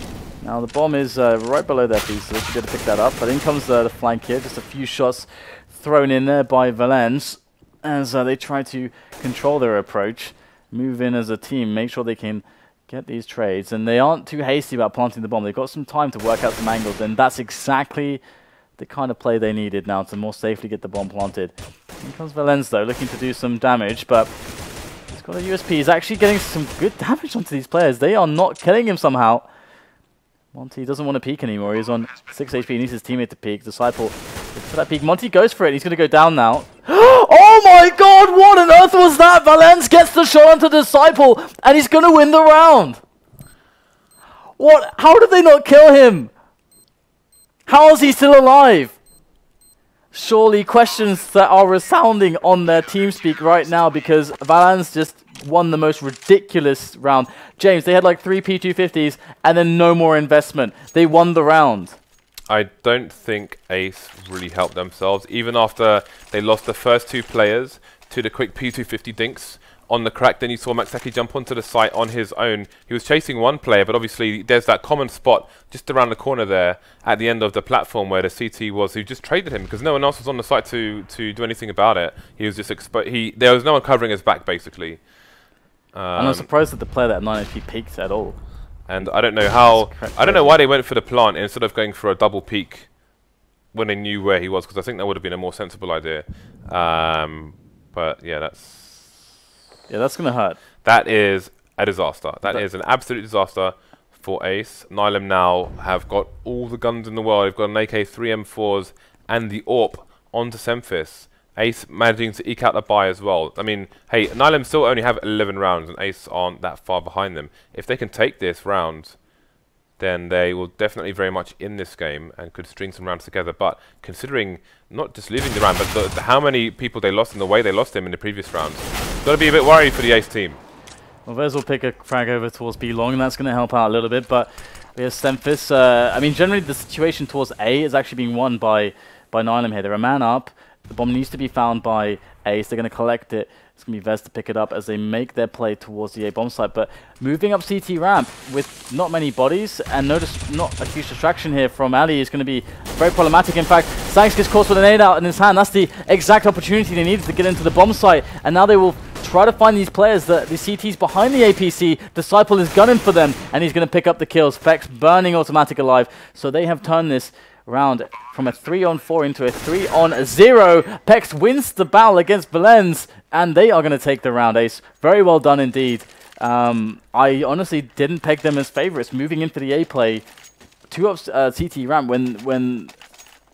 Now the bomb is right below their feet, so they should be able to pick that up, but in comes the flank here, just a few shots thrown in there by Valens as they try to control their approach, move in as a team, make sure they can get these trades, and they aren't too hasty about planting the bomb. They've got some time to work out some angles, and that's exactly the kind of play they needed now to more safely get the bomb planted. Here comes Valens though, looking to do some damage, but he's got a USP. He's actually getting some good damage onto these players. They are not killing him somehow. montE doesn't want to peek anymore. He's on 6 HP. He needs his teammate to peek. disciPLE for that peek. montE goes for it. He's going to go down now. Oh my god, what on earth was that? Valens gets the shot onto disciPLE, and he's going to win the round. What? How did they not kill him? How is he still alive? Surely questions that are resounding on their TeamSpeak right now, because Valens just won the most ridiculous round. James, they had like 3 P250s and then no more investment. They won the round. I don't think Ace really helped themselves, even after they lost the first 2 players to the quick P250 dinks on the crack. Then you saw Maxaki jump onto the site on his own. He was chasing one player, but obviously there's that common spot just around the corner there at the end of the platform where the CT was, who just traded him because no one else was on the site to do anything about it. He was just there was no one covering his back, basically. And I'm surprised that the player that had 9 HP peaked at all. And I don't know how, I don't know why they went for the plant instead of going for a double peek when they knew where he was, because I think that would have been a more sensible idea. But yeah, that's going to hurt. That is a disaster. That is an absolute disaster for Ace. Nihilum now have got all the guns in the world. They've got an AK, 3 M4s, and the AWP onto SEMPHIS. Ace managing to eke out the buy as well. I mean, hey, Nihilum still only have 11 rounds, and Ace aren't that far behind them. If they can take this round, then they will definitely very much in this game and could string some rounds together. But considering not just losing the round, but how many people they lost and the way they lost them in the previous rounds, got to be a bit worried for the Ace team. Well, Vez will pick a frag over towards B long, and that's going to help out a little bit. But we have SEMPHIS. I mean, generally the situation towards A is actually being won by Nihilum here. They're a man up. The bomb needs to be found by Ace. They're going to collect it. It's going to be Vez to pick it up as they make their play towards the A bomb site. But moving up CT ramp with not many bodies and not a huge distraction here from Ali is going to be very problematic. In fact, sancz gets caught with an nade out in his hand. That's the exact opportunity they needed to get into the bomb site. And now they will try to find these players, the CTs behind the APC. disciPLE is gunning for them, and he's going to pick up the kills. PEX burning autimatic alive. So they have turned this round from a 3-on-4 into a 3-on-0. PEX wins the battle against Valens, and they are going to take the round. Ace, very well done indeed. I honestly didn't peg them as favorites moving into the A play. 2 up CT ramp when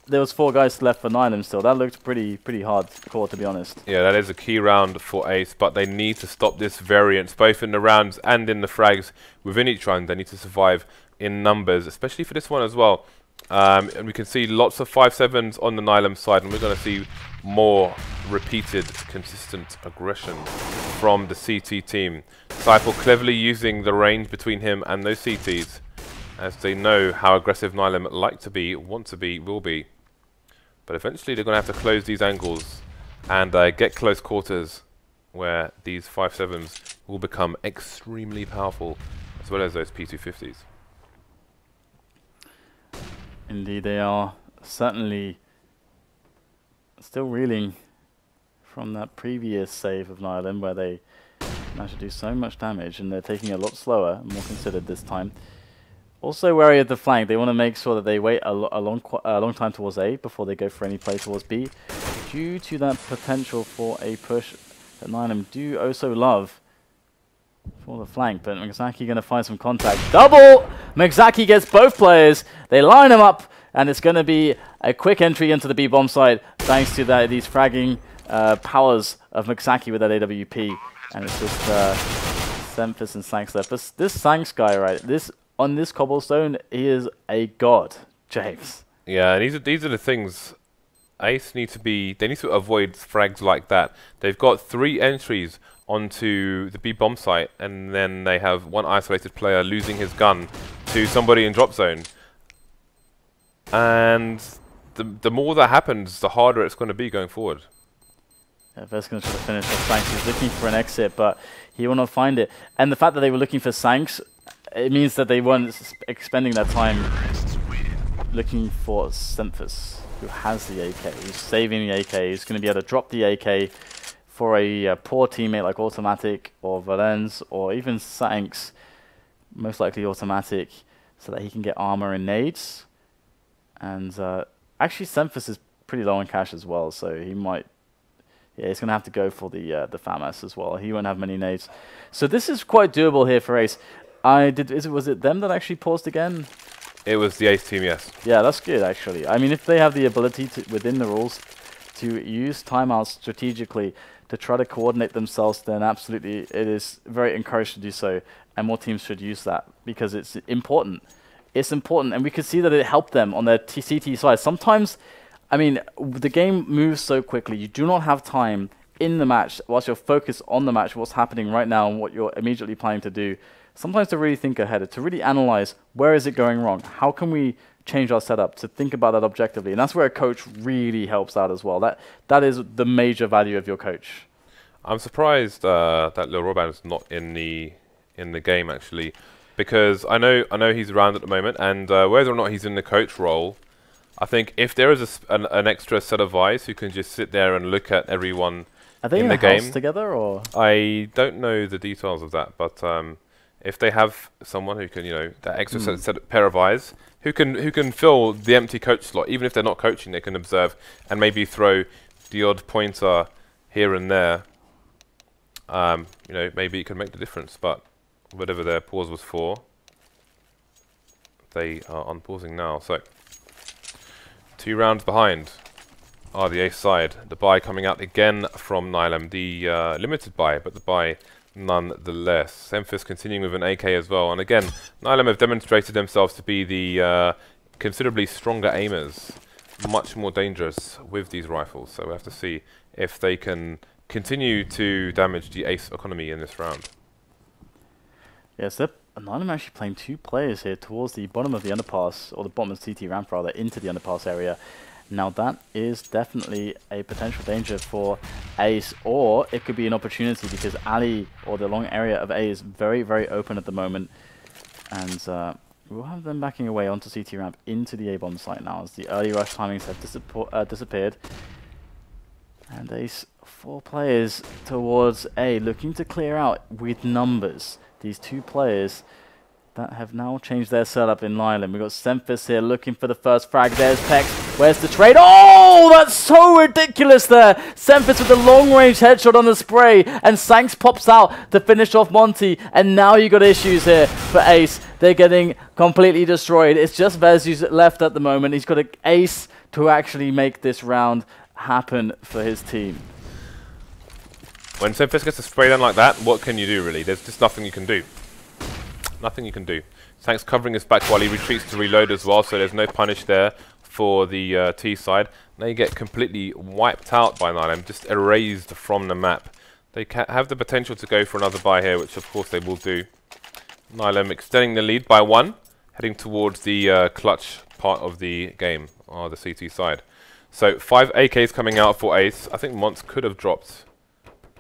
there was 4 guys left for Nihilum still. That looked pretty hardcore, to be honest. Yeah, that is a key round for Ace, but they need to stop this variance, both in the rounds and in the frags within each round. They need to survive in numbers, especially for this one as well. And we can see lots of 5-7s on the Nihilum side, and we're going to see more repeated, consistent aggression from the CT team. decipLe cleverly using the range between him and those CTs, as they know how aggressive Nihilum like to be, want to be, will be. But eventually they're going to have to close these angles and get close quarters, where these 5-7s will become extremely powerful, as well as those P250s. Indeed, they are certainly still reeling from that previous save of Nihilum, where they managed to do so much damage, and they're taking it a lot slower, more considered this time. Also wary of the flank. They want to make sure that they wait a long time towards A before they go for any play towards B, due to that potential for a push that Nihilum do also love for the flank. But Maxaki going to find some contact. Double! Maxaki gets both players. They line them up, and it's going to be a quick entry into the B bomb site thanks to these fragging powers of Maxaki with that AWP. And it's just SEMPHIS and sancz left. This sancz guy, right? On this Cobblestone, he is a god, James. Yeah, and these are the things Ace they need to avoid frags like that. They've got 3 entries onto the B bomb site, and then they have 1 isolated player losing his gun to somebody in drop zone. And the more that happens, the harder it's going to be going forward. Yeah, Vez going to try to finish off sancz. He's looking for an exit, but he will not find it. And the fact that they were looking for sancz, it means that they weren't expending their time looking for SEMPHIS, who has the AK. He's saving the AK. He's going to be able to drop the AK for a poor teammate like autimatic or valens or even sancz, most likely autimatic, so that he can get armor and nades. And actually SEMPHIS is pretty low on cash as well, so he might... Yeah, he's going to have to go for the FAMAS as well. He won't have many nades. So this is quite doable here for Ace. Was it them that actually paused again? It was the Ace team, yes. Yeah, that's good, actually. I mean, if they have the ability to, within the rules, to use timeouts strategically to try to coordinate themselves, then absolutely it is very encouraged to do so. And more teams should use that because it's important. It's important, and we could see that it helped them on their CT side. Sometimes, I mean, the game moves so quickly. You do not have time in the match, whilst you're focused on the match, what's happening right now and what you're immediately planning to do. Sometimes to really think ahead, to really analyze where is it going wrong, how can we change our setup, to think about that objectively, and that's where a coach really helps out as well. That is the major value of your coach. I'm surprised that Lil Roban is not in the game actually, because I know he's around at the moment, and whether or not he's in the coach role, I think if there is an extra set of eyes who can just sit there and look at everyone Are they in the a house game together, or? I don't know the details of that, but if they have someone who can, that extra set pair of eyes, who can fill the empty coach slot, even if they're not coaching, they can observe and maybe throw the odd pointer here and there. Maybe it can make the difference. But whatever their pause was for, they are unpausing now. So 2 rounds behind are the Ace side. The buy coming out again from Nihilum, the limited buy, but the buy nonetheless. SEMPHIS continuing with an AK as well, and again Nihilum have demonstrated themselves to be the considerably stronger aimers, much more dangerous with these rifles, so we have to see if they can continue to damage the Ace economy in this round. Yes, Nihilum actually playing 2 players here towards the bottom of the underpass, or the bottom of the CT ramp rather, into the underpass area. Now that is definitely a potential danger for Ace, or it could be an opportunity because alley, or the long area of A, is very, very open at the moment. And we'll have them backing away onto CT ramp into the A-bomb site now as the early rush timings have disappeared. And Ace, 4 players towards A, looking to clear out with numbers. These 2 players that have now changed their setup in Nihilum. We've got SEMPHIS here looking for the first frag. There's PEX. Where's the trade? Oh, that's so ridiculous there. SEMPHIS with the long-range headshot on the spray. And sancz pops out to finish off montE. And now you got issues here for Ace. They're getting completely destroyed. It's just Vez who's left at the moment. He's got an Ace to actually make this round happen for his team. When SEMPHIS gets a spray down like that, what can you do really? There's just nothing you can do. Nothing you can do. sancz covering his back while he retreats to reload as well, so there's no punish there for the T side. Now you get completely wiped out by Nihilum, just erased from the map. They have the potential to go for another buy here, which of course they will do. Nihilum extending the lead by 1, heading towards the clutch part of the game, or the CT side. So 5 AKs coming out for Ace. I think montE could have dropped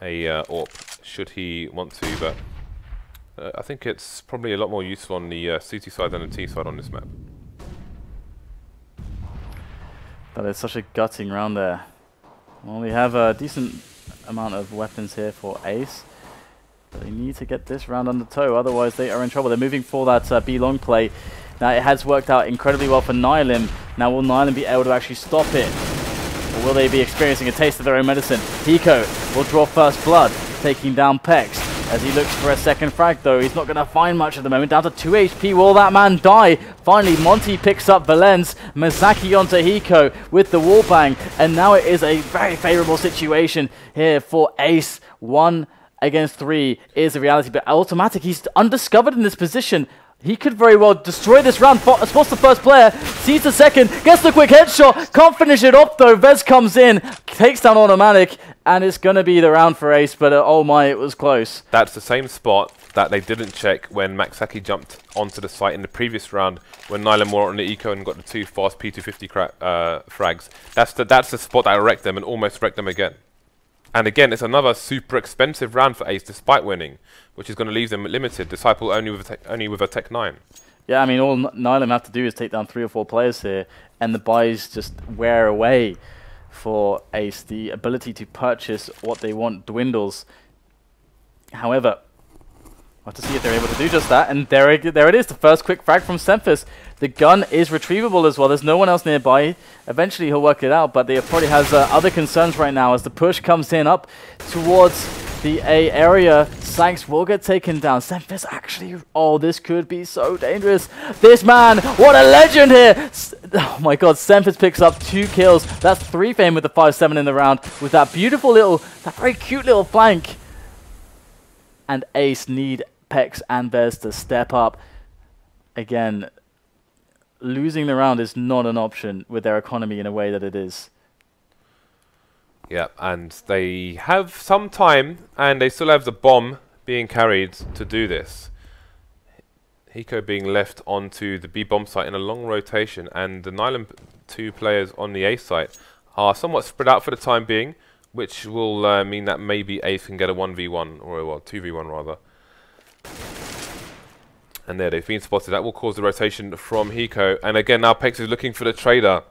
a AWP should he want to, but I think it's probably a lot more useful on the CT side than the T side on this map. That is such a gutting round there. Well, we have a decent amount of weapons here for Ace, but they need to get this round under tow, otherwise they are in trouble. They're moving for that B long play. Now it has worked out incredibly well for Nihilum. Now will Nihilum be able to actually stop it? Or will they be experiencing a taste of their own medicine? Hiko will draw first blood, taking down PEX. As he looks for a second frag though, he's not going to find much at the moment. Down to 2 HP, will that man die? Finally, montE picks up valens. Maxaki onto Hiko with the wallbang. And now it is a very favourable situation here for Ace. 1 against 3 is the reality. But autimatic, he's undiscovered in this position. He could very well destroy this round. Spots the first player, sees the second, gets the quick headshot, can't finish it off though. Vez comes in, takes down autimatic, and it's going to be the round for Ace, but oh my, it was close. That's the same spot that they didn't check when Maxaki jumped onto the site in the previous round when Nihilum were on the eco and got the 2 fast P250 frags. That's the spot that wrecked them and almost wrecked them again. And again, it's another super expensive round for Ace despite winning, which is going to leave them limited. decipLe only with a Tech 9. Yeah, I mean, all Nihilum have to do is take down 3 or 4 players here, and the buys just wear away for Ace. The ability to purchase what they want dwindles. However, we'll have to see if they're able to do just that. And there it is, the first quick frag from SEMPHIS. The gun is retrievable as well. There's no one else nearby. Eventually he'll work it out, but they probably has other concerns right now as the push comes in up towards the A area. sancz will get taken down. SEMPHIS actually, oh, this could be so dangerous. This man, what a legend here. Oh my god, SEMPHIS picks up 2 kills. That's 3 fame with the 5-7 in the round with that beautiful little, that very cute little flank. And Ace need PEX and Vez to step up. Again, losing the round is not an option with their economy in a way that it is. Yeah, and they have some time, and they still have the bomb being carried to do this. Hiko being left onto the B bomb site in a long rotation, and the Nihilum 2 players on the A site are somewhat spread out for the time being, which will mean that maybe Ace can get a 1v1, or well, 2v1 rather. And there, they've been spotted. That will cause the rotation from Hiko. And again, now PEX is looking for the trader.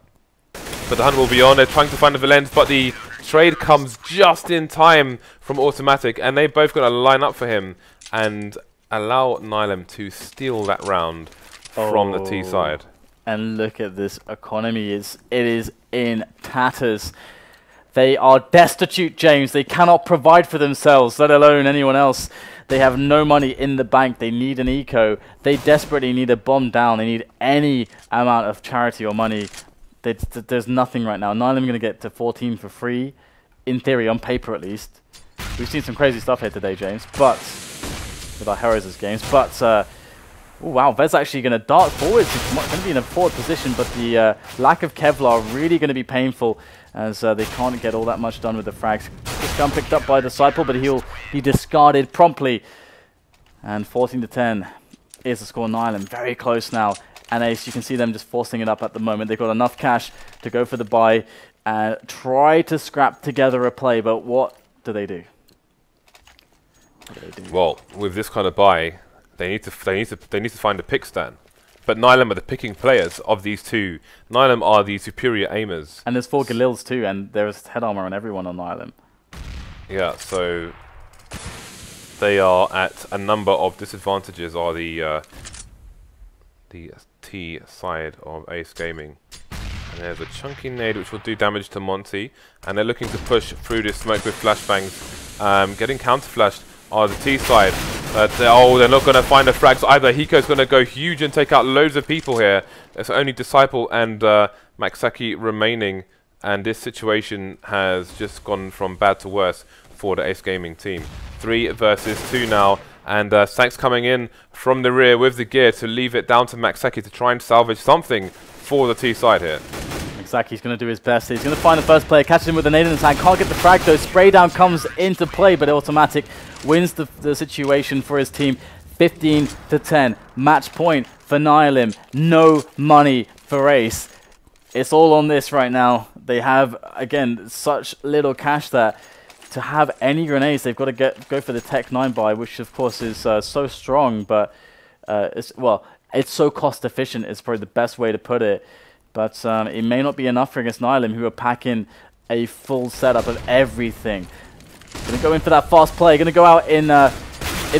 But the hunt will be on. They're trying to find the valens, but the trade comes just in time from autimatic. And they've both got to line up for him and allow Nihilum to steal that round from the T side. And look at this economy. It is in tatters. They are destitute, James. They cannot provide for themselves, let alone anyone else. They have no money in the bank. They need an eco. They desperately need a bomb down. They need any amount of charity or money. There's nothing right now. Nihilum going to get to 14 for free, in theory, on paper at least. We've seen some crazy stuff here today, James, but with our heroes as games. But, oh, wow, Vez actually going to dart forward. He's going to be in a forward position, but the lack of Kevlar really going to be painful as they can't get all that much done with the frags. This gun picked up by decipLe, but he'll be discarded promptly. And 14-10 is the score. Nihilum very close now. And Ace, you can see them just forcing it up at the moment. They've got enough cash to go for the buy and try to scrap together a play, but what do they do? What do they do? Well, with this kind of buy, they need to find a pick stand. But Nihilum are the picking players of these two. Nihilum are the superior aimers. And there's 4 Galils too, and there's head armor on everyone on Nihilum. Yeah, so they are at a number of disadvantages, are the T side of Ace Gaming. And there's a chunky nade which will do damage to montE, and they're looking to push through this smoke with flashbangs. Getting counter flashed are the T side. They're not going to find the frags either. Hiko's going to go huge and take out loads of people here. There's only decipLe and Maxaki remaining, and this situation has just gone from bad to worse for the Ace Gaming team. 3 versus 2 now, and sancz coming in from the rear with the gear to leave it down to Maxaki to try and salvage something for the T side here. Maxaki's going to do his best. He's going to find the first player, catches him with a nade in his hand, can't get the frag though. Spray down comes into play, but autimatic wins the situation for his team. 15-10, match point for Nihilum. No money for Ace. It's all on this right now. They have, again, such little cash that to have any grenades, they've got to go for the Tech 9 buy, which of course is so strong, but it's so cost efficient. It's probably the best way to put it. But it may not be enough for against Nihilum, who are packing a full setup of everything. Going to go in for that fast play. Going to go out in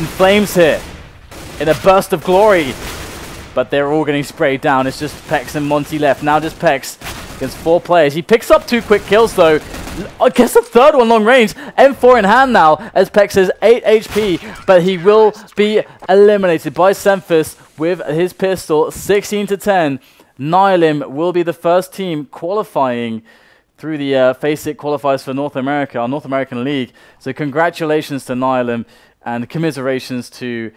flames here, in a burst of glory. But they're all getting sprayed down. It's just PEX and montE left. Now just PEX against 4 players. He picks up 2 quick kills though. I guess a third one long range. M4 in hand now as PEX has 8 HP. But he will be eliminated by SEMPHIS with his pistol. 16-10. Nihilum will be the first team qualifying through the FACEIT qualifiers for North America, our North American League. So congratulations to Nihilum and commiserations to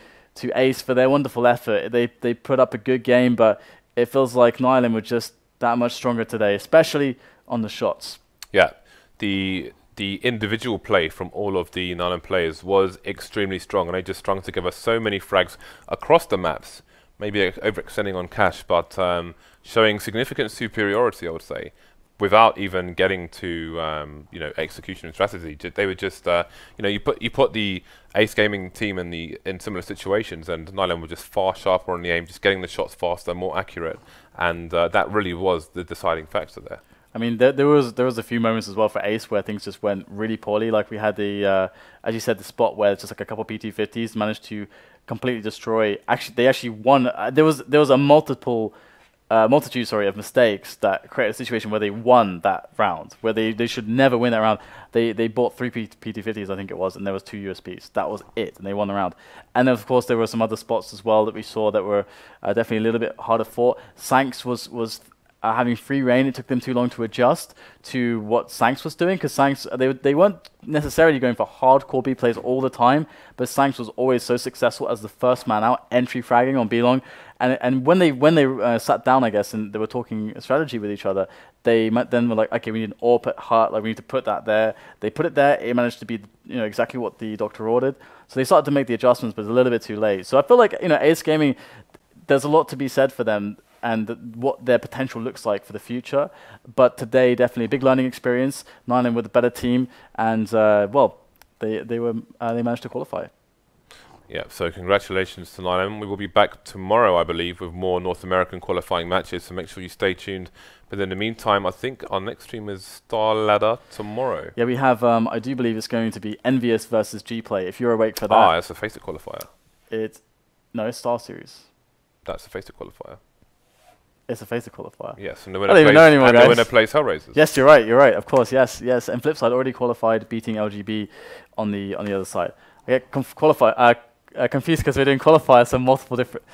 Ace for their wonderful effort. They put up a good game, but it feels like Nihilum were just that much stronger today, especially on the shots. Yeah, the the individual play from all of the Nihilum players was extremely strong, and they just strung together so many frags across the maps, maybe overextending on cash, but showing significant superiority, I would say, without even getting to you know, execution and strategy. They were just you know, you put the Ace Gaming team in similar situations, and Nihilum were just far sharper on the aim, just getting the shots faster, more accurate, and that really was the deciding factor there. I mean, there was a few moments as well for Ace where things just went really poorly. Like we had the, as you said, the spot where it's just like a couple PT50s managed to completely destroy. Actually, they actually won. There was a multitude of mistakes that created a situation where they won that round, where they should never win that round. They bought 3 PT50s, I think it was, and there was 2 USPs. That was it, and they won the round. And of course, there were some other spots as well that we saw that were definitely a little bit harder fought. sancz was having free reign. It took them too long to adjust to what sancz was doing, because sancz, they weren't necessarily going for hardcore B plays all the time, but sancz was always so successful as the first man out, entry fragging on B-long. And when they sat down, I guess, and they were talking strategy with each other, they then were like, okay, we need an AWP at heart, like we need to put that there. They put it there. It managed to be, you know, exactly what the doctor ordered. So they started to make the adjustments, but it's a little bit too late. So I feel like, you know, Ace Gaming, there's a lot to be said for them and what their potential looks like for the future. But today, definitely a big learning experience. Nihilum with a better team, and well, they managed to qualify. Yeah, so congratulations to Nihilum. We will be back tomorrow, I believe, with more North American qualifying matches, so make sure you stay tuned. But in the meantime, I think our next stream is Star Ladder tomorrow. Yeah, we have, I do believe it's going to be Envious versus G-Play, if you're awake for that. Ah, it's a FACEIT qualifier. No, it's Star Series. That's a FACEIT qualifier. It's a FACEIT qualifier. Yes, and the I don't even know anymore, guys. the winner plays Hellraisers. Yes, you're right, of course, yes. And Flipside already qualified, beating LGB on the other side. I get confused because we're doing qualifiers, so multiple different...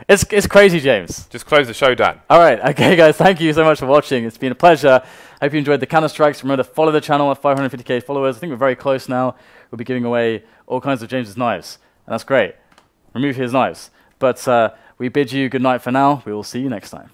It's crazy, James. Just close the show, Dan. All right, okay, guys, thank you so much for watching. It's been a pleasure. Hope you enjoyed the Counter-Strikes. Remember to follow the channel at 550k followers. I think we're very close now. We'll be giving away all kinds of James's knives, and that's great. Remove his knives. But we bid you good night for now. We will see you next time.